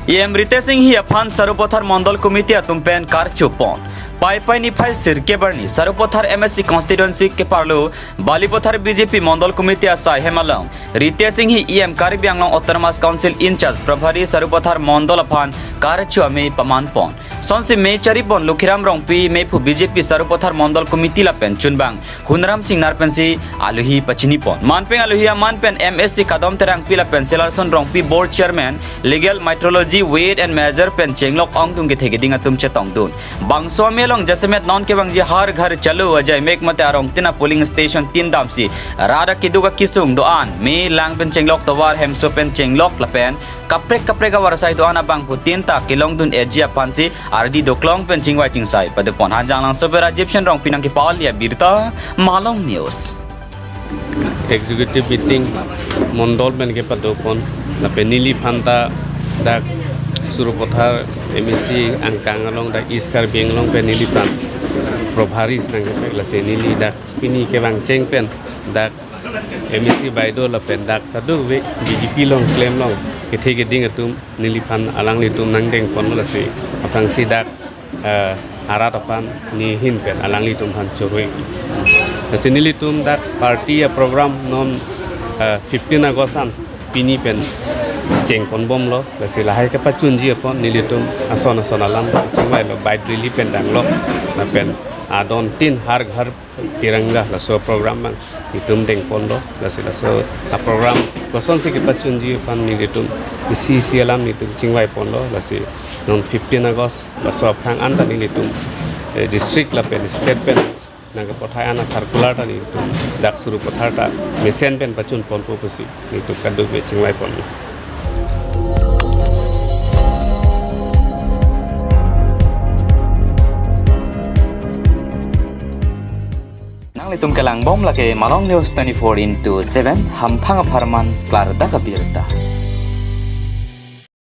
Ritesh Inghi aphan Sarupathar Mandal Committee atumpen karcho pon. Pai nifai sirke barni Sarupathar MSC constituency ke parlo Balipathar BJP Mandal Committee asai hemalang Ritesh Inghi Karibiang long Autonomous Council in charge Prabhari Sarupathar Mandal aphan karcho ame paman pon. Sonsi me charipon Lukhiram rongpi mepu BJP Sarupathar Mandal Committee la pen chunbang Hunram Singh narpensi aluhi pachini pon. Manpen aluhi manpen MSC kadam terang pila pen Selarson rongpi board chairman legal metrology weight and measure pen chenglok ong tung ke thege dinga tum chetong dun. Bangso melong jasemet non ke bang ji har ghar chalu ajay mek mate arong tina polling station tin damsi rada kiduga kisung doan me lang pen chenglok tawar hemso pen chenglok la pen kaprek ka warsai doan abang putin ta kilong dun ejia pansi ardi doklong pen chingwai chingsai pade pon hanjang lang sobera egyptian rong pinang ki paul ya birta malong news executive meeting mondol men ke padopon la penili phanta dak Sarupathar MSC angkang along dak iskar benglong penili phan probharis nang ke la senili dak pini ke bang cheng pen dak MSC baido la pen dak tadu we BJP long claim long ke thege ding atum nili phan alang li tum nang deng pon la se apang si dak arat aphan ni hin pen alang li tum phan choroi la senili tum dak party a program non 15 agosan pini pen cheng kon bom lo la se la hai ka pachun ji apon nilitum ason alam chingwai lo bait rili pen dang lo na pen adon tin har ghar tiranga la so program mang itum deng pon lo la se la so a program koson se ke pachun ji apon nilitum isi alam nitum chingwai pon lo la se non 15 agos la so phang an ta nilitum district la pen state pen naga pothai ana circular ta nitum dak Sarupathar ta mesen pen pachun pon po pusi nitum kadu be chingwai pon lo Litum kelang bom lagi Malong News 24/7 hampang aparman klar da kabirta.